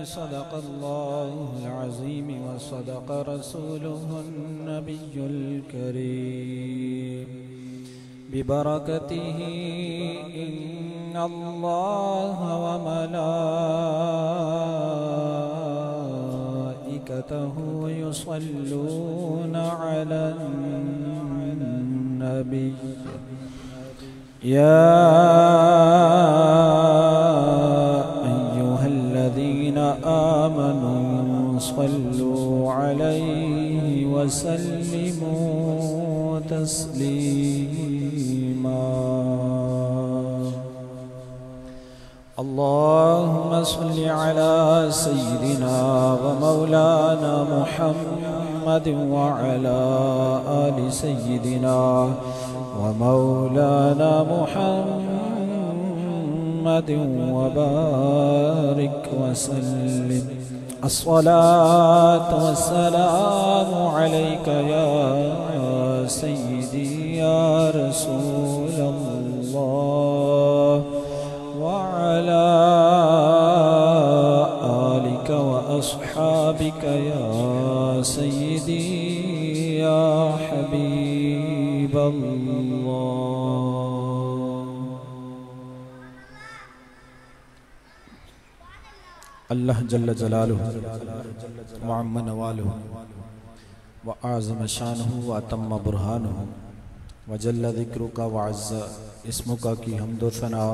सदक़ल्लाहुल अज़ीम व सदक़ रसूलुहुन नबियुल करीम बिबरकतिही इन्नल्लाह व मलाइकतहु युसल्लूना अलन नबी या आमनू सल्लू अलैहि वसल्लिमू तस्लीमा। अल्लाहुम्मा सल्लि अला सय्यिदिना व मौलाना मुहम्मद व अला आलि सय्यिदिना व मौलाना मुहम्मद व बारिक वसल्लिम। अस्सलातु वस्सलामु अलैका या सय्यिदी या रसूलल्लाह व अला आलिका व अस्हाबिका या सय्यिदी या हबीबल्लाह। अल्लाह जल्ल जलालुहु व अम्मा नवालुहु व आज़म शानुहु व अतम्म बुरहानुहु व जल्ल ज़िक्रुका व अज़्ज़ इस्मुका की हम्दो सना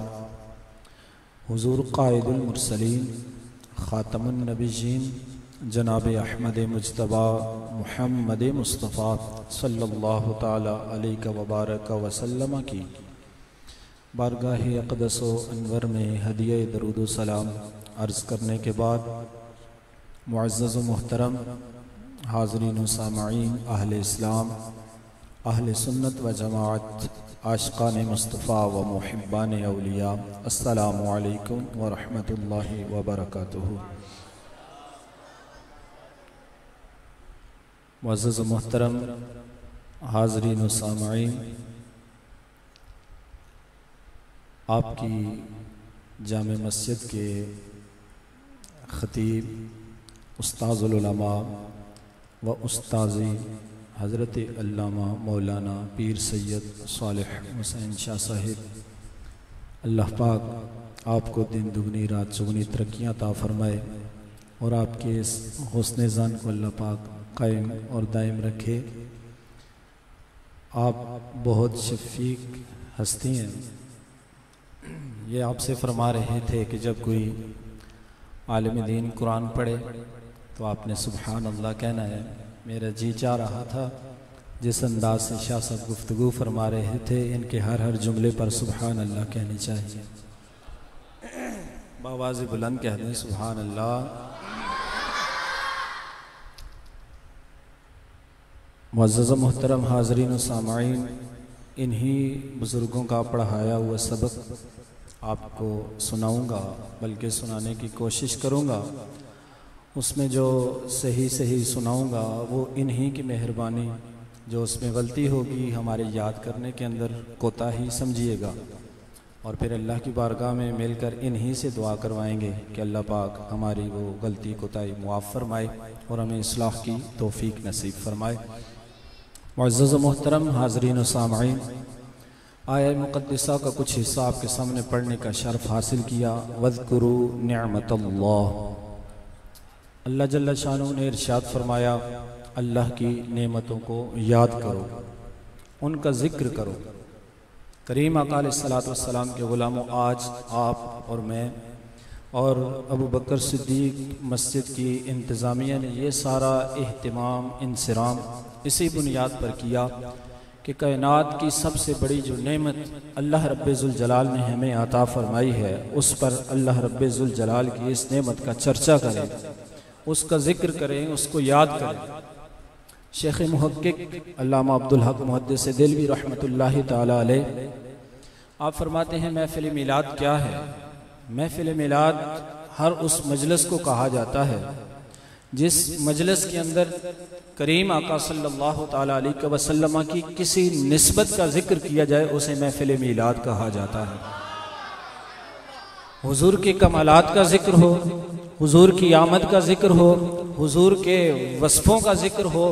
हुज़ूर क़ाइदुल मुरसलीन ख़ातमुन नबिय्यीन जनाब अहमद मुज्तबा मुहम्मद मुस्तफ़ा सल्लल्लाहु ताला अलैहि व बारक व सल्लम की बारगाह अक़दस व अनवर में हदिया दरूद व सलाम अर्ज़ करने के बाद मुअज़्ज़ज़ व मुहतरम हाज़रीन व सामईन अहले इस्लाम अहले सुन्नत व जमाअत आशिक़ान मुस्तफ़ा व मुहिब्बान औलिया अस्सलामु अलैकुम व रहमतुल्लाहि व बरकातुहू। मुअज़्ज़ज़ व मुहतरम हाज़रीन व सामईन, आपकी जामे मस्जिद के ख़तीब उस्ताज़ुल उलमा व उस्ताज़ी हज़रत अल्लामा मौलाना पीर सैयद सालिह हुसैन शाह साहिब, अल्लाह पाक आपको दिन दुगनी रात चौगनी तरक्कियाँ अता फ़रमाए और आपके इस हुस्न ज़ान को अल्लाह पाक कायम और दायम रखे। आप बहुत शफ़ीक हस्ती हैं। ये आपसे फरमा रहे थे कि जब कोई आलिम दीन कुरान पढ़े तो आपने सुबहान अल्लाह कहना है। मेरा जी चाह रहा था जिस अंदाज से शाह साहब गुफ्तगू फरमा रहे थे, इनके हर हर जुमले पर सुबहान अल्लाह कहनी चाहिए। बावाज़ बुलंद कह दें सुबहान अल्लाह। मुअज़्ज़ज़ मुहतरम हाज़रीन व सामईन, इन्हीं बुज़ुर्गों का पढ़ाया हुआ सबक आपको सुनाऊंगा, बल्कि सुनाने की कोशिश करूंगा। उसमें जो सही सही सुनाऊंगा वो इन्हीं की मेहरबानी, जो उसमें गलती होगी हमारे याद करने के अंदर कोताही समझिएगा और फिर अल्लाह की बारगाह में मिलकर इन्हीं से दुआ करवाएंगे कि अल्लाह पाक हमारी वो गलती कोताही मुआफ़ फरमाए और हमें इस्लाह की तौफ़ीक नसीब फरमाए। मुअज़्ज़ज़ मोहतरम हाज़रीन व सामईन, आया मुक़द्दिसा का कुछ हिस्सा आपके सामने पढ़ने का शर्फ हासिल किया। वज़्कुरू निअमतल्लाह, अल्लाह जल्ल शानहू ने इरशाद फरमाया, अल्लाह की नेमतों को याद करो, उनका ज़िक्र करो। करीम आका अलैहिस्सलातु वस्सलाम के ग़ुलामों, आज आप और मैं और अबू बकर सिद्दीक़ मस्जिद की इंतज़ामिया ने ये सारा एहतिमाम इंसिराम इसी बुनियाद पर किया कि कायनात की सबसे बड़ी जो नेमत अल्लाह रब्बे ज़ुल जलाल ने हमें अता फ़रमाई है, उस पर अल्लाह रब्बे ज़ुल जलाल की इस नेमत का चर्चा करें, उसका ज़िक्र करें, उसको याद करें। शेख़ मुहक्किक अल्लामा अब्दुल हक मुहद्दिस दिलवी रहमतुल्लाहि ताला अलैह आप फरमाते हैं, महफ़िल मिलाद क्या है? महफ़िल मिलाद हर उस मजलिस को कहा जाता है जिस मजलिस के अंदर करीम आका सल्लल्लाहु ताला अलैहि वसल्लम की किसी निस्बत का जिक्र किया जाए, उसे महफ़िल मिलाद कहा जाता है। हुजूर के कमालात का जिक्र हो, हुजूर की आमद का जिक्र हो, हुजूर के वस्फ़ों का जिक्र हो,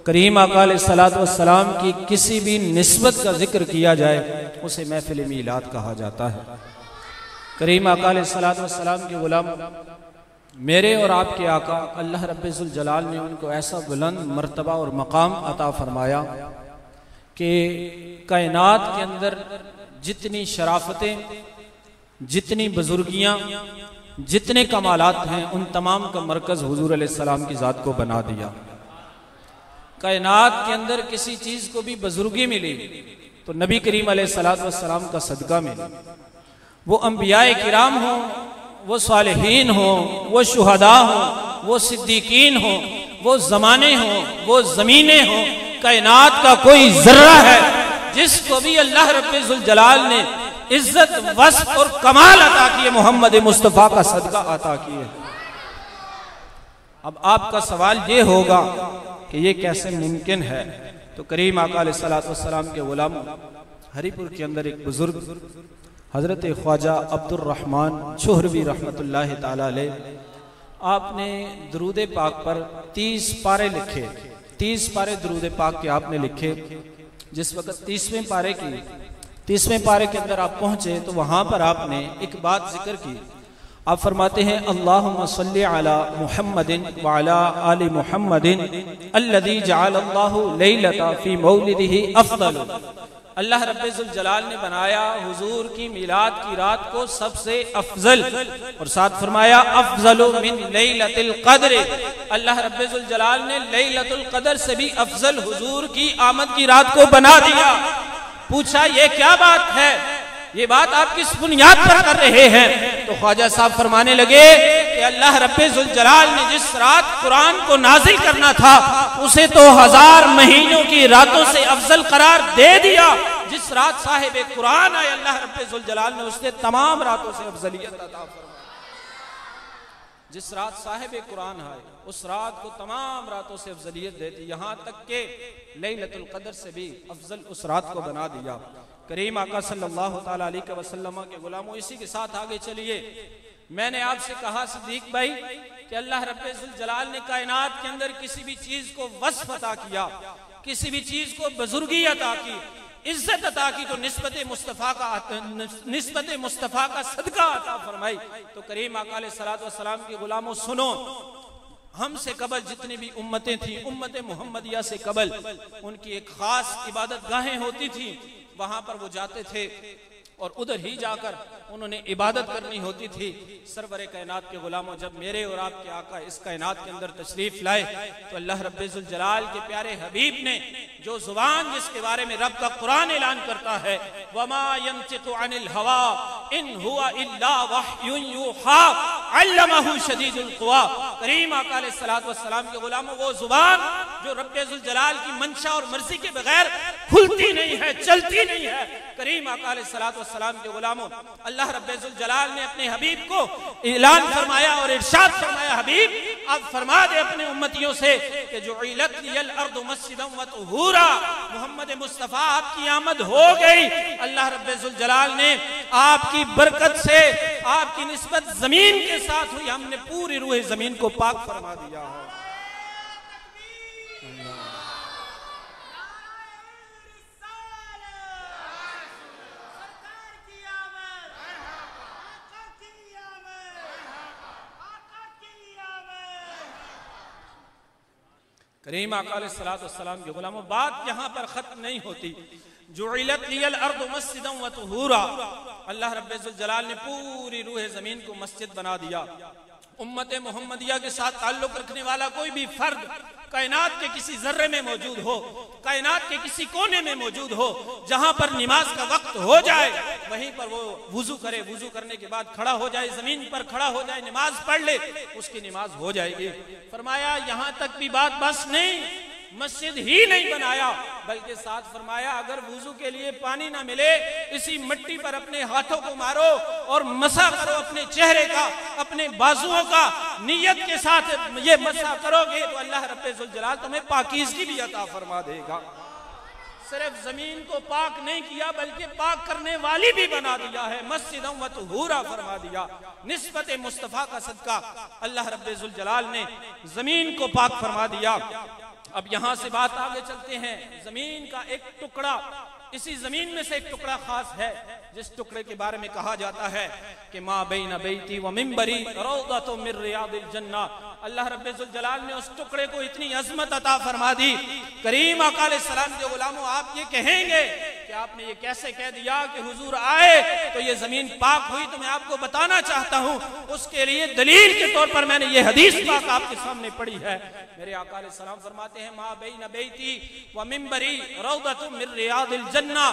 करीम आका अलैहिस्सलातु वस्सलाम की किसी भी निस्बत का जिक्र किया जाए उसे महफिल मीलाद कहा जाता है। करीम आका अलैहिस्सलातु वस्सलाम के गुलाम मेरे और आपके आका अल्लाह रब्बुल जलाल ने उनको ऐसा बुलंद मर्तबा और मकाम अता फरमाया कि कायनात के अंदर जितनी शराफतें, जितनी बुजुर्गियां, जितने कमालात हैं, उन तमाम का मरकज हुजूर अलैहिस्सलाम की ज़ात को बना दिया। कायनात के अंदर किसी चीज़ को भी बुजुर्गी मिली तो नबी करीम अलैहिस्सलातु वस्सलाम का सदका मिला। वो अंबियाए किराम हो, वो सालिहीन हो, वो शुहदा हो, वो सिद्दीकीन हो, वो ज़माने हो, वो ज़मीनें हो, कायनात का कोई जर्रा है जिसको भी अल्लाह रब्बुल जलाल ने इज्जत, वस्फ और कमाल अता किए, मोहम्मद मुस्तफ़ा का सदका अता किए। अब आपका सवाल ये होगा कि ये कैसे मुमकिन है? तो करीम आका अलैहिस्सलातु वस्सलाम के गुलाम हरिपुर के अंदर एक बुजुर्ग हजरत ख्वाजा अब्दुर रहमान चौहरवी रहमतुल्लाहि ताला अलैह, आपने दरूद पाक पर 30 पारे लिखे, 30 पारे दरूद पाक के आपने लिखे। जिस वक्त 30वें पारे के अंदर आप पहुंचे तो वहां पर आपने एक बात जिक्र की। आप फरमाते हैं अल्लाहुम्मा सल्ली अला मुहम्मदिन व अला आलि मुहम्मदिन अल्लज़ी जअलल्लाहु लैलता फी मौलिदिही अफ़ज़ल। अल्लाह रब्बुल जलाल ने बनाया हुजूर की मिलाद की रात को सबसे अफजल, और साथ फरमाया अफजलु मिन लैलतिल क़द्र। अल्लाह रब्बुल जलाल ने लैलतुल क़द्र से भी अफजल हुजूर की आमद की रात को बना दिया। पूछा ये क्या बात है, ये बात आप किस बुनियाद पर कर रहे हैं? तो ख्वाजा साहब फरमाने लगे कि अल्लाह रब्बुल जलाल ने जिस रात कुरान को नाजिल करना था उसे तो 1000 महीनों की रातों से अफजल करार दे दिया। जिस रात साहिब कुरान आए अल्लाह रब्बुल जलाल ने उसने तमाम रातों से अफजलियत अता फरमाई। जिस रात साहिब कुरान आए उस रात को तमाम रातों से अफजलियत दे दी, यहाँ तक के लैलतुल क़द्र से भी अफजल उस रात को बना दिया। करीम आका सल्लल्लाहु ताला अलैहि वसल्लम के गुलामों, इसी के साथ आगे चलिए। मैंने आपसे कहा सिद्दीक भाई कि अल्लाह रब्बुल जलाल ने कायनात के अंदर किसी भी चीज को वस्फ अता किया, किसी भी चीज को बुजुर्गी अता की, इज्जत अता की, तो निस्बत मुस्तफ़ा का सदका अता फरमाई। तो करीम आका अलैहिस्सलातु वस्सलाम के गुलामों सुनो, हमसे कबल जितनी भी उम्मतें थी, उम्मत मुहम्मदिया से कबल उनकी एक खास इबादत गाहें होती थी, वहां पर वो जाते थे और उधर ही जाकर उन्होंने इबादत करनी होती थी। सरवरे कायनात के गुलामों, जब मेरे और आपके आका इस कायनात के अंदर तशरीफ लाए तो अल्लाह रब्बुल जलाल के प्यारे हबीब ने जो जुबान जिसके बारे में रब का कुरान ऐलान करता है, वमा यंतिकु अनिल हवा इन हुवा इल्ला वह्युन यूहा अल्लमहु शदीदुल क़ुवा। करीम आका अलैहिस्सलातु वस्सलाम के गुलामों, वो जुबान जो रब्बुल जलाल की मंशा और मर्जी के बगैर खुलती नहीं है, चलती नहीं है। करीम आका अलैहिस्सलातु वस्सलाम के गुलामों, अल्लाह रब्बुल जलाल ने अपने हबीब को ऐलान फरमाया और इरशाद फरमाया, हबीब आप फरमा दे अपने उम्मतियों से कि जुइलत लियल अर्दु मस्जिदन व तुहूरा, मोहम्मद मुस्तफ़ा आपकी आमद हो गई। अल्लाह रब्बुल जलाल ने आपकी बरकत से आपकी निस्बत जमीन के साथ हुई, हमने पूरी रूह जमीन को पाक फरमा दिया है। करीम आका अलैहिस्सलातु वस्सलाम के गुलामों, बात यहाँ पर खत्म नहीं होती। जुइलत लियल अर्दु मस्जिदन व तुहूरा, अल्लाह रब्बुल जलाल ने पूरी रूह जमीन को मस्जिद बना दिया। उम्मत मुहम्मदिया के साथ ताल्लुक रखने वाला कोई भी फर्द कायनात के किसी जर्रे में मौजूद हो, कायनात के किसी कोने में मौजूद हो, जहां पर नमाज का वक्त हो जाए वहीं पर वो वुजू करे, वुजू करने के बाद खड़ा हो जाए, जमीन पर खड़ा हो जाए, नमाज पढ़ ले, उसकी नमाज हो जाएगी। फरमाया यहां तक भी बात बस नहीं, मस्जिद ही नहीं बनाया बल्कि साथ फरमाया अगर वुजू के लिए पानी ना मिले इसी मिट्टी पर अपने हाथों को मारो और मसा करो अपने चेहरे का, अपने बाजुओं का, नियत के साथ ये मसा करोगे तो अल्लाह रब्बुल जलाल तुम्हें पाकीज़गी भी अता फरमा देगा। सिर्फ जमीन को पाक नहीं किया बल्कि पाक करने वाली भी बना दिया है, मस्जिदम व तुहूरा फरमा दिया। निस्बत मुस्तफ़ा का सदका अल्लाह रब्बुल जुल जलाल ने जमीन को पाक फरमा दिया। अब यहां से बात आगे चलते हैं। जमीन का एक टुकड़ा, इसी जमीन में से एक टुकड़ा खास है जिस टुकड़े के बारे में कहा जाता है कि मा बैना बैती व मिंबरी रौदतुम मिन रियादिल जन्ना। अल्लाह रब्बुल जुल जलाल ने उस टुकड़े को इतनी अजमत अता फरमा दी। करीम आका अलैहिस्सलाम के गुलामों, आप ये कहेंगे कि आपने ये कैसे कह दिया कि हुजूर आए तो ये जमीन पाक हुई? तो मैं आपको बताना चाहता हूँ, उसके लिए दलील के तौर पर मैंने ये हदीस पाक आपके सामने पढ़ी है। मेरे आका अलैहिस्सलाम फरमाते हैं मा बैना बैती व मिंबरी रौदतुम मिन रियादिल जन्ना।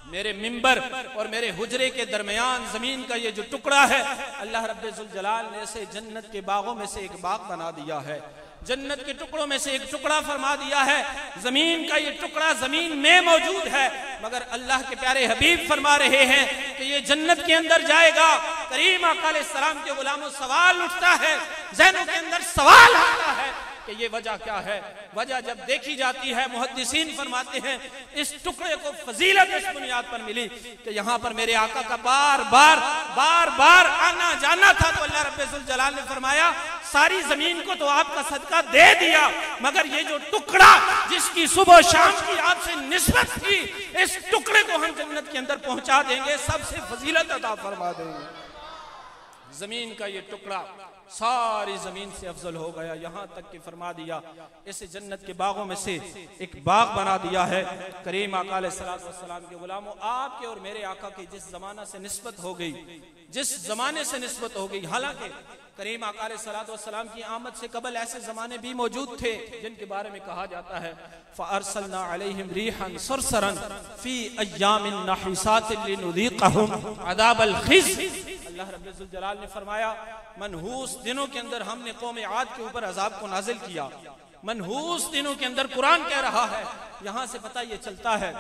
मेरे मिंबर और मेरे हुजरे के दरमियान जमीन का ये जो टुकड़ा है, अल्लाह रब्बुल जुल जलाल ने इसे जन्नत के बागों में से एक बाग बना दिया है, जन्नत के टुकड़ों में से एक टुकड़ा फरमा दिया है। जमीन का ये टुकड़ा जमीन में मौजूद है, मगर अल्लाह के प्यारे हबीब फरमा रहे हैं कि ये जन्नत के अंदर जाएगा। करीम आका अलैहिस्सलाम के गुलामों, सवाल उठता है, ज़हनों के अंदर सवाल आता है कि ये वजह क्या है? वजह जब देखी जाती है, मुहद्दिसीन फरमाते हैं इस टुकड़े को फजीलत इस बुनियाद पर मिली कि यहाँ पर मेरे आका का बार बार आना जाना था, तो अल्लाह रब्बुल जुल जलाल ने फरमाया सारी जमीन को तो आपका सदका दे दिया, मगर ये जो टुकड़ा जिसकी सुबह शाम की आपसे निस्बत थी, इस टुकड़े को हम जन्नत के अंदर पहुंचा देंगे, सबसे फजीलत अता फरमा देंगे। जमीन का ये टुकड़ा सारी जमीन से अफजल हो गया, यहाँ तक कि फरमा दिया इसे जन्नत के बागों में से एक बाग बना दिया है। करीम आका अलैहिस्सलाम के गुलामों, आपके और मेरे आका की जिस जमाना से निस्बत हो गई, जिस जमाने से निस्बत हो गई, हालांकि करीम आका अलैहिस्सलाम की आमद से कबल ऐसे जमाने भी मौजूद थे जिनके बारे में कहा जाता है फ़अरसलना अलैहिम रीहन सरसरन फी अय्यामिन नहिसातिन लिनुज़ीक़हुम अज़ाबल खिज़्य। अल्लाह रब्बुल जुल जलाल ने फरमाया मनहूस दिनों के अंदर हमने कौम आद के ऊपर अजाब को नाजिल किया। मनहूस दिनों के अंदर कुरान कह रहा है, यहां से पता ये चलता है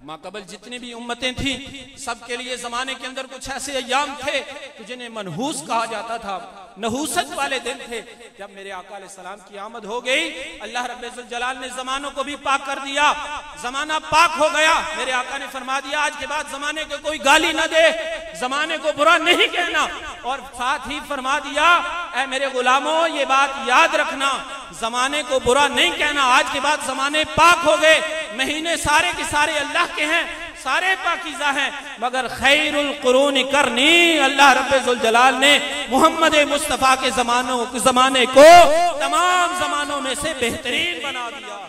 माकबल जितनी भी उम्मतें थी सबके लिए जमाने के अंदर कुछ ऐसे अय्याम थे कि जिन्हें मनहूस कहा जाता था, नहूसत वाले दिन थे। जब मेरे आका अलैहिस्सलाम की आमद हो गई, अल्लाह रब्बुल जुल जलाल ने जमानों को भी पाक कर दिया, जमाना पाक हो गया। मेरे आका ने फरमा दिया आज के बाद जमाने को कोई गाली न दे, जमाने को बुरा नहीं कहना, और साथ ही फरमा दिया ऐ मेरे गुलामों ये बात याद रखना, जमाने को बुरा नहीं कहना, आज के बाद जमाने पाक हो गए, महीने सारे के सारे अल्लाह के हैं, सारे पाकीज़ा हैं, मगर खैरुल कुरून करनी, अल्लाह रब्बुल जुल जलाल ने मोहम्मद मुस्तफ़ा के जमाने को तमाम जमानों में से बेहतरीन बना दिया है।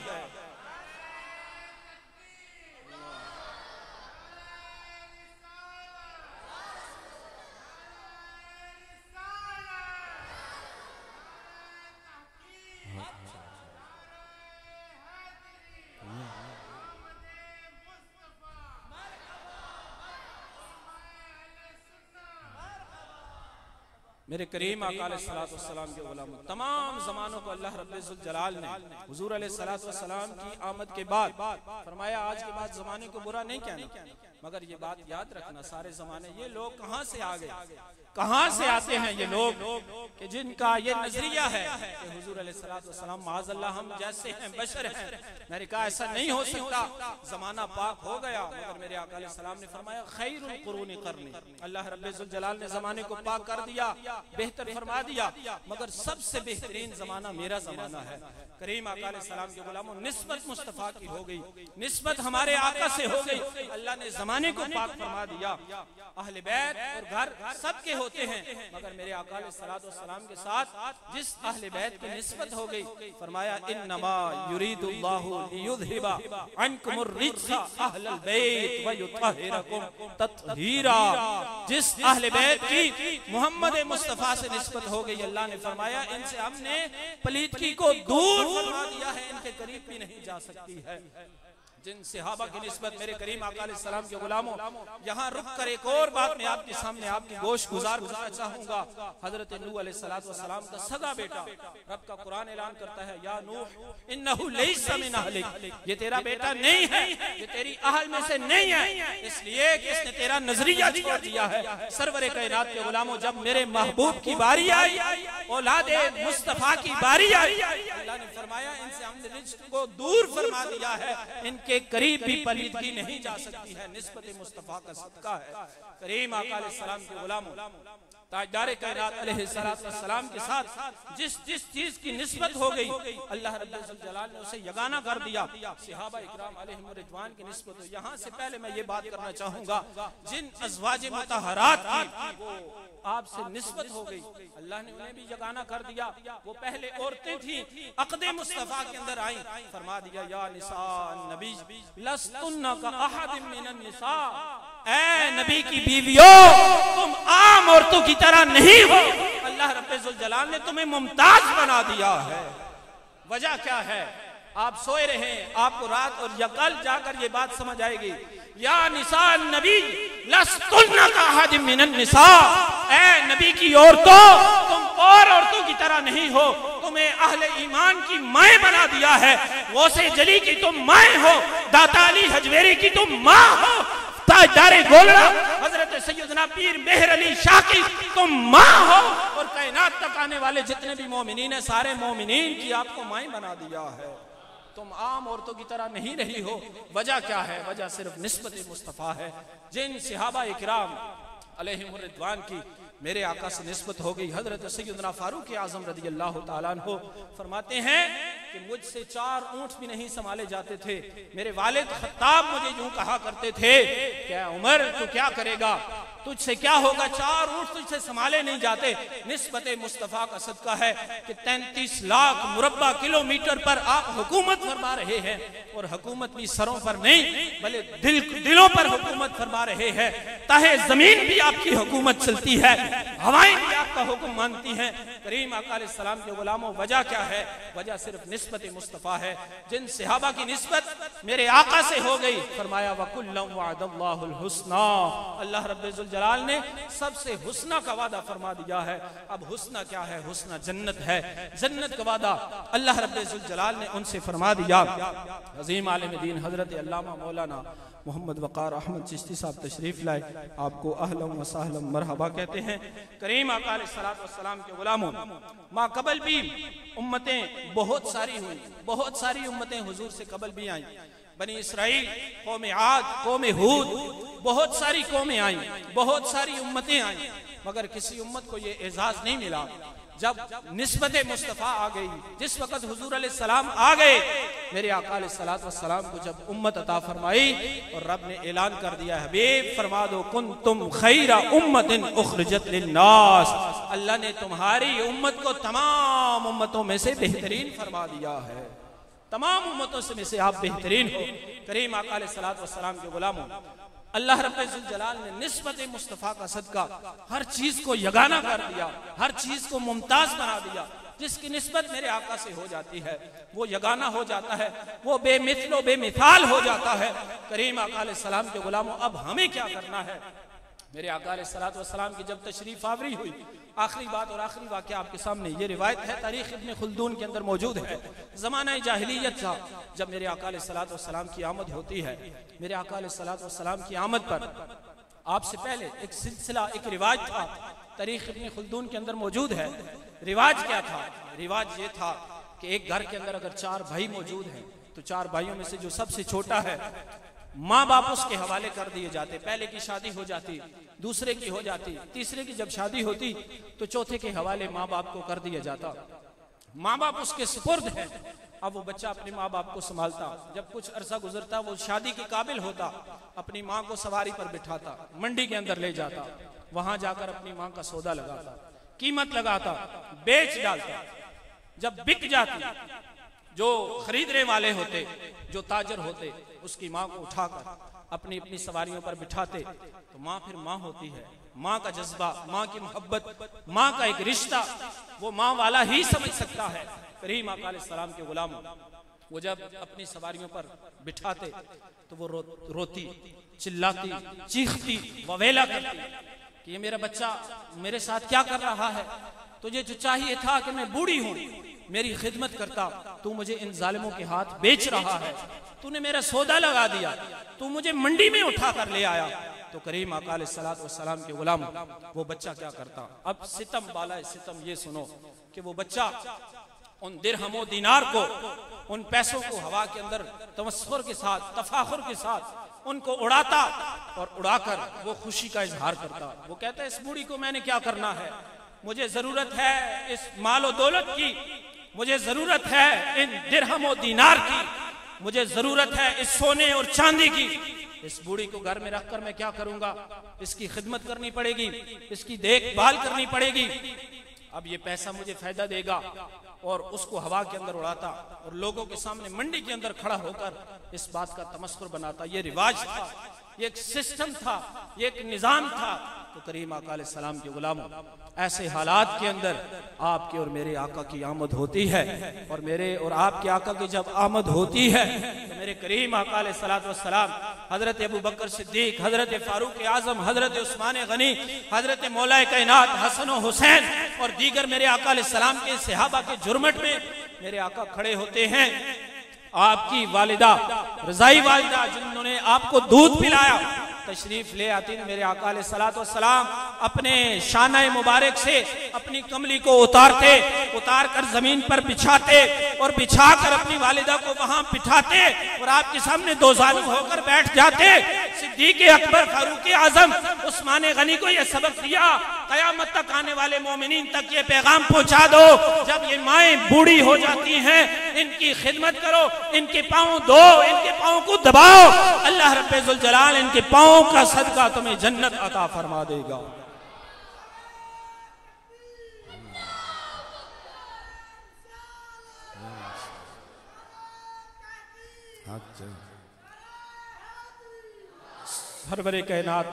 मेरे करीम आका अलैहिस्सलाम के गुलाम, तमाम जमानों को अल्लाह रब्बुल जुल जलाल ने हुजूर अलैहिस्सलाम की आमद के बाद फरमाया आज के बाद जमाने को बुरा नहीं कहना, मगर ये बात याद रखना सारे जमाने ये लोग कहाँ से आ गए, कहाँ से आते हैं ये लोग कि जिनका ये नजरिया है कि हुजूर अलैहिस्सलाम माज़अल्लाह हम जैसे हैं, बशर हैं। मैंने कहा ऐसा नहीं हो सकता, जमाना पाक हो गया, मगर मेरे आका अलैहिस्सलाम ने फरमाया खैरुल कुरून करनी, अल्लाह रब्बुल जुल जलाल ने जमाने को पाक कर दिया, बेहतर फरमा दिया, मगर सबसे बेहतरीन जमाना मेरा जमाना है। करीम आका अलैहिस्सलाम के गुलामों, निस्बत मुस्तफा की हो गई, निस्बत हमारे आका से हो गई, अल्लाह ने जमाने को पाक फरमा दिया। अहले बैत और घर सबके होते हैं, मगर मेरे आका अलैहिस्सलाम के साथ जिस अहले बैत की निस्बत हो गई, फरमाया इन्नमा युरीदुल्लाहु लियुज़हिबा अन्कुमुर रिज्सा अहलल बैत व युतहिरकुम तत्हीरा। जिस अहले बैत की मोहम्मद मुस्तफा से निस्बत हो गई, अल्लाह ने फरमाया इनसे हमने पलीदगी को दूर फरमा दिया है, इनके करीब भी नहीं जा सकती है। जिन सहाबा की निस्बत मेरे करीम आका अलैहिस्सलाम के गुलामों, यहाँ रुक कर एक और बात मैं आपके सामने आपकी गोश गुजार करना चाहूंगा। हजरत नूह अलैहिस्सलाम का सगा बेटा, रब का कुरान ऐलान करता है या नूह इन्नहु लैसा मिन अहलिक, ये तेरा बेटा नहीं है, ये तेरी अहल में से नहीं है, इसलिए कि इसने तेरा नजरिया छोड़ दिया है। सरवरे कायनात के गुलामों, जब मेरे महबूब की बारी आई, औलादे मुस्तफा की बारी आई, अल्लाह ने फरमाया इनसे हमने रिज्क को दूर फरमा दिया है, इनके उनके करीब भी पलीदगी नहीं जा सकती है। निस्बत मुस्तफ़ा का सदका है। करीम आका अलैहिस्सलाम के गुलामों, ताजदार कायनात अलैहिस्सलाम के साथ जिस जिस चीज की निस्बत हो गई, अल्लाह रब्बुल जलाल ने उसे यगाना कर दिया। सहाबा इकराम अलैहिम रिज़वान की निस्बत हो। यहाँ से पहले मैं ये बात करना चाहूंगा, जिन अज़वाज मुतहरात की वो आपसे निस्बत हो गई, अल्लाह ने उन्हें भी यगाना कर दिया। वो पहले औरतें थी, अक़दे मुस्तफ़ा के अंदर आई, फरमा दिया या निसा नबी लस्तुन्ना का अहद मिनन निसा, ऐ नबी की बीवियों तुम आम औरतों की तरह नहीं हो। अल्लाह रब्बुल जलाल ने तुम्हें मुमताज बना दिया है। वजह क्या है? आप सोए रहे, आपको रात और या कल जाकर ये बात समझ आएगी। या निसा नबी लस्तुन्ना का अहद मिनन निसा, ऐ नबी की औरतों तुम और औरतों की तरह नहीं हो। तुम्हें अहले ईमान की माए बना दिया है। गौसे जली की तुम माए हो, दाता अली हजवेरी की तुम माँ हो, ताजदारे गोलड़ा हजरत सैयदना पीर मेहर अली शाह की तुम माँ हो, और कायनात तक आने वाले जितने भी मोमिनीन है सारे मोमिनीन की आपको माए बना दिया है। तुम आम औरतों की तरह नहीं रही हो। वजह क्या है? वजह सिर्फ निस्बत मुस्तफ़ा है। जिन सहाबा इकराम अलैहिम रिज़वान की मेरे आका से निस्बत हो गई, हजरत सैयदना फारूक आज़म रज़ियल्लाहु ताला अन्हु फरमाते हैं कि मुझसे 4 ऊंट भी नहीं संभाले जाते थे। मेरे वालिद खत्ताब मुझे यूं कहा करते थे, क्या उमर तू क्या करेगा, तुझसे क्या होगा, 4 ऊंट तुझसे संभाले नहीं जाते। निस्बत मुस्तफ़ा का सदका है कि 33 लाख मुरब्बा किलोमीटर पर आप हुकूमत फरमा रहे हैं, और हुकूमत भी सरों पर नहीं बल्कि दिलों पर हुकूमत फरमा रहे हैं। ताहे जमीन भी आपकी हुकूमत चलती है, हवाएं भी आपका हुक्म मानती हैं। करीम आका अलैहिस्सलाम के गुलामों, वजह क्या है? वजह सिर्फ निस्बत मुस्तफ़ा है। जिन सहाबा की निस्बत मेरे आका से हो गई, फरमाया वकुल्लम वअदल्लाहुल हुस्ना, अल्लाह रब्बुल जलाल ने सबसे हुस्ना का वादा फरमा दिया है। अब हुस्ना क्या है? हुस्ना जन्नत है। जन्नत का वादा अल्लाह रब्बुल जलाल ने उनसे फरमा दिया। अजीम आलिम दीन हजरत अल्लामा मौलाना मोहम्मद वक़ार अहमद चिश्ती साहब तशरीफ लाए, आपको अहलम व सहलम मरहबा कहते हैं। करीम आका अलैहिस्सलातु वस्सलाम के गुलामों, माँ कबल भी उम्मतें बहुत सारी हुई, बहुत सारी उम्मतें हुजूर से कबल भी आई। बनी इसराइल, कौम आद, कौम हूद, बहुत सारी कौमें आई, बहुत सारी उम्मतें आई, मगर किसी उम्मत को ये एजाज नहीं मिला जब निस्बत मुस्तफ़ा आ गई। जिस वक़्त हुजूर अलैहिस्सलाम आ गए, मेरे आका अलैहिस्सलाम को जब उम्मत अता फरमाई और रब ने ऐलान कर दिया, हबीब फरमा दो कुंतुम खैरा उम्मतिन उखरिजत लिन्नास, अल्लाह ने तुम्हारी उम्मत को तमाम उम्मतों में से बेहतरीन फरमा दिया है। तमाम उम्मतों में से आप बेहतरीन हो। करीम आका अलैहिस्सलाम के गुलामों, अल्लाह रब्बुल जलाल ने निस्बत मुस्तफ़ा का सदका हर चीज को यगाना कर दिया, हर चीज को मुमताज बना दिया। जिसकी निस्बत मेरे आका से हो जाती है वो यगाना हो जाता है, वो बेमिथलो बेमिसाल हो जाता है। करीम आका अलैहिस्सलाम के गुलामों, अब हमें क्या करना है? मेरे आका अलैहिस्सलाम की जब तशरीफ आवरी हुई, आखिरी बात और आखिरी वाक़या आपके सामने, ये रिवायत है तारीख इब्न खुल्दून के अंदर मौजूद है। ज़माना जाहिलियत था, जब मेरे आका अलैहिस्सलाम की आमद होती है, मेरे आका अलैहिस्सलाम की आमद पर आपसे पहले एक सिलसिला, एक रिवाज था, तारीख इब्न खुल्दून के अंदर मौजूद है। रिवाज क्या था? रिवाज ये था कि एक घर के अंदर अगर 4 भाई मौजूद हैं, तो 4 भाइयों में से जो सबसे छोटा है, माँ बाप उसके हवाले कर दिए जाते। पहले की शादी हो जाती, दूसरे की हो जाती, तीसरे की जब शादी होती तो चौथे के हवाले माँ बाप को कर दिया जाता। माँ बाप उसके सुपुर्द है। अब वो बच्चा अपने माँ बाप को संभालता, जब कुछ अरसा गुजरता वो शादी के काबिल होता, अपनी माँ को सवारी पर बिठाता, मंडी के अंदर ले जाता, वहां जाकर अपनी माँ का सौदा लगाता, कीमत लगाता, बेच डालता। जब बिक जाती, जो खरीदने वाले होते, जो ताजर होते, उसकी माँ को उठाकर अपनी अपनी सवारियों पर बिठाते, तो माँ फिर माँ होती है। माँ का जज्बा, माँ की मोहब्बत, माँ का एक रिश्ता वो माँ वाला ही समझ सकता है। करीम आका अलैहिस्सलाम के गुलाम वो जब अपनी सवारियों पर बिठाते तो वो रोती, चिल्लाती, चीखती, ववेला करती कि ये मेरा बच्चा मेरे साथ क्या कर रहा है? तुझे जो चाहिए था कि मैं बूढ़ी हूँ, मेरी खिदमत करता, तू मुझे इन जालिमों के हाथ बेच रहा है, तूने मेरा सौदा लगा दिया, तू मुझे मंडी में उठा कर ले आया। तो करीम आका अलैहिस्सलाम के गुलाम वो बच्चा क्या करता? अब सितम बाला सितम ये सुनो कि वो बच्चा उन दिरहमो दीनार को, उन पैसों को हवा के अंदर तमस्सुर के साथ, तफाखुर के साथ उनको उड़ाता और उड़ाकर वो खुशी का इजहार करता। वो कहता है इस बूढ़ी को मैंने क्या करना है, मुझे जरूरत है इस मालो दौलत की, मुझे जरूरत है इन दिरहमो दीनार की, मुझे जरूरत है इस सोने और चांदी की। इस बूढ़ी को घर में रखकर मैं क्या करूंगा, इसकी खिदमत करनी पड़ेगी, इसकी देखभाल करनी पड़ेगी। अब ये पैसा मुझे फायदा देगा। और उसको हवा के अंदर उड़ाता और लोगों के सामने मंडी के अंदर खड़ा होकर इस बात का तमस्कुर बनाता। ये रिवाज था, ये एक सिस्टम था, ये एक निजाम था। तो करीम आका अलैहिस्सलाम के गुलामों, ऐसे हालात के अंदर आपके और मेरे आका की आमद होती है, और मेरे और आपके आका की जब आमद होती है तो मेरे करीम आका अलैहिस्सलाम हजरत अबू बकर सिद्दीक, हजरत फारूक आजम, हजरत उस्मान गनी, हजरत मौलाए कायनात हसन और हुसैन और दीगर मेरे आका अलैहिस्सलाम के सहाबा के जुर्मट में मेरे आका खड़े होते हैं। आपकी वालिदा, रजाई वालिदा, जिन्होंने आपको दूध पिलाया, तशरीफ ले आती है। मेरे आका अलैहिस्सलाम अपने शाना मुबारक से अपनी कमली को उतारते, उतार कर जमीन पर बिछाते और बिछाकर अपनी वालिदा को वहां बिठाते और आपके सामने दो जालिम होकर बैठ जाते। सिद्दीक अकबर, फारूक आजम, उस्मान गनी को यह सबक दिया, कयामत तक आने वाले मोमिनीन तक ये पैगाम पहुंचा दो, जब ये माएँ बूढ़ी हो जाती हैं इनकी खिदमत करो, इनके पाँव धो, इनके पाँव को दबाओ, अल्लाह रब्बुल जुल जलाल इनके पाँव का सदका तुम्हें जन्नत अता फरमा देगा। सरवरे कायनात,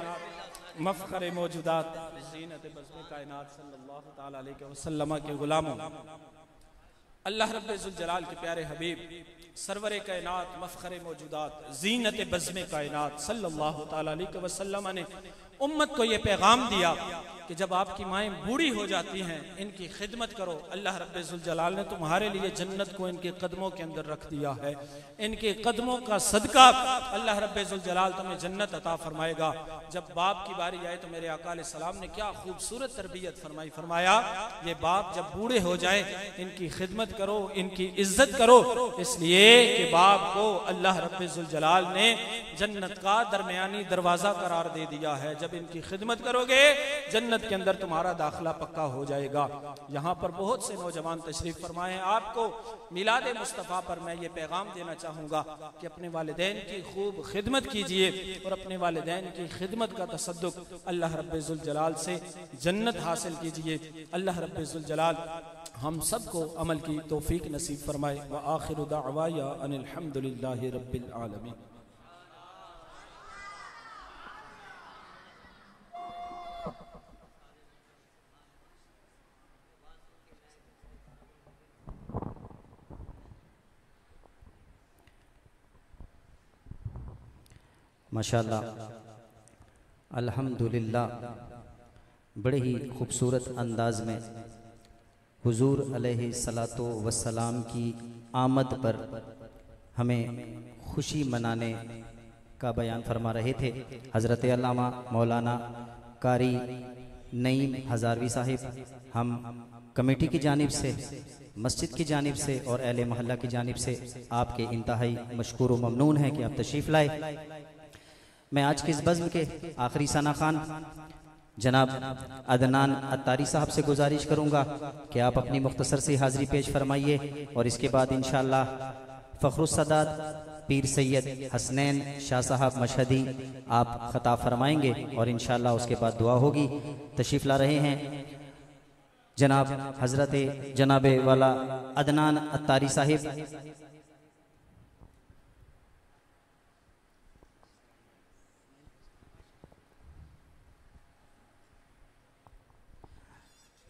मफखरे मौजूदात, ज़ीनत बज़्म कायनात सल्लल्लाहु तआला अलैहि वसल्लम के गुलामों, अल्लाह रब्बुल जुल जलाल के प्यारे हबीब, सरवरे कायनात, मफखरे मौजूदात, ज़ीनत बज़्म कायनात सल्लल्लाहु तआला अलैहि वसल्लम ने उम्मत को ये पैगाम दिया कि जब आपकी माएँ बूढ़ी हो जाती हैं इनकी खिदमत करो। अल्लाह रब्बुल जुल जलाल ने तुम्हारे लिए जन्नत को इनके कदमों के अंदर रख दिया है। इनके कदमों का सदका अल्लाह रब्बुल जुल जलाल तुम्हें जन्नत अता फरमाएगा। जब बाप की बारी आए तो मेरे आका अलैहिस्सलाम ने क्या खूबसूरत तरबियत फरमाई। फरमाया ये बाप जब बूढ़े हो जाए इनकी खिदमत करो, इनकी इज्जत करो, इसलिए कि बाप को अल्लाह रब्बुल जुल जलाल ने जन्नत का दरमियानी दरवाजा करार दे दिया है। जब इनकी खिदमत करोगे जन्नत के अंदर तुम्हारा दाखिला पक्का हो जाएगा। यहाँ पर बहुत से नौजवान तशरीफ फरमाए हैं। आपको मिलाद मुस्तफ़ा पर मैं ये पैगाम देना चाहूँगा कि अपने वालिदैन की खूब खिदमत कीजिए और अपने वालिदैन की खिदमत का तसद्दुक अल्लाह रब्बुल जुल जलाल से जन्नत हासिल कीजिए। अल्लाह रब्बुल जुल जलाल हम सबको अमल की तौफीक नसीब फरमाए। व आखिरु दाअवाया अनिल हम्दुलिल्लाहि रब्बिल आलमीन। माशाअल्लाह, अल्हम्दुलिल्लाह, बड़े ही खूबसूरत अंदाज में हुजूर अलैहि सलातो वस्सलाम की आमद पर हमें खुशी मनाने का बयान फरमा रहे थे हज़रत अल्लामा मौलाना कारी नईम हज़ारवी साहिब। हम कमेटी की जानिब से, मस्जिद की जानिब से और अहले मोहल्ला की जानिब से आपके इंतहाई मशकूर व ममनून हैं कि आप तशरीफ़ लाए। मैं आज के इस बज़्म के आखिरी सना खान जनाब अदनान अत्तारी साहब से गुजारिश करूँगा कि आप अपनी मुख्तसर सी हाज़िरी पेश फरमाइए और इसके बाद इंशाअल्लाह फ़ख्रुस्सदात पीर सैयद हसनैन शाह साहब मशहदी आप ख़ताब फरमाएंगे और इंशाअल्लाह उसके बाद दुआ होगी। तशरीफ़ ला रहे हैं जनाब हज़रत जनाब वाला अदनान अत्तारी साहिब।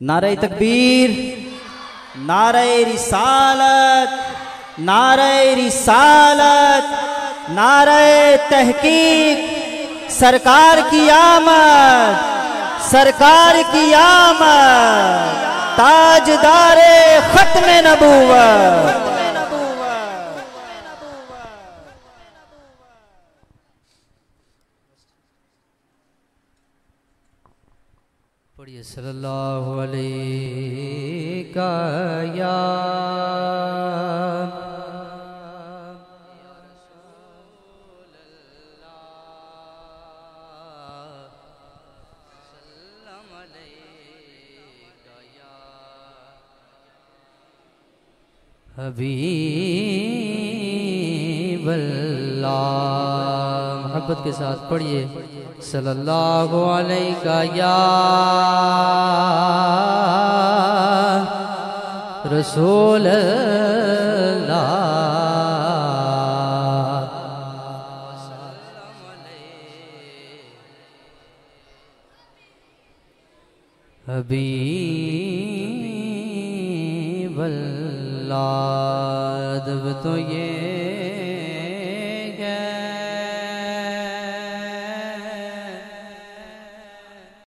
नारे तकबीर, नारे रिसालत, नारे रिसालत, नारे तहकीक, सरकार की आमद, सरकार की आमद, ताजदारे खत्म नबूवत। पढ़िए सल्लल्लाहु अलैहि या हबीबल्लाह। मोहब्बत के साथ पढ़िए सल्लल्लाहु अलैहि या रसूल अल्लाह। हबीबल्लाह। तो ये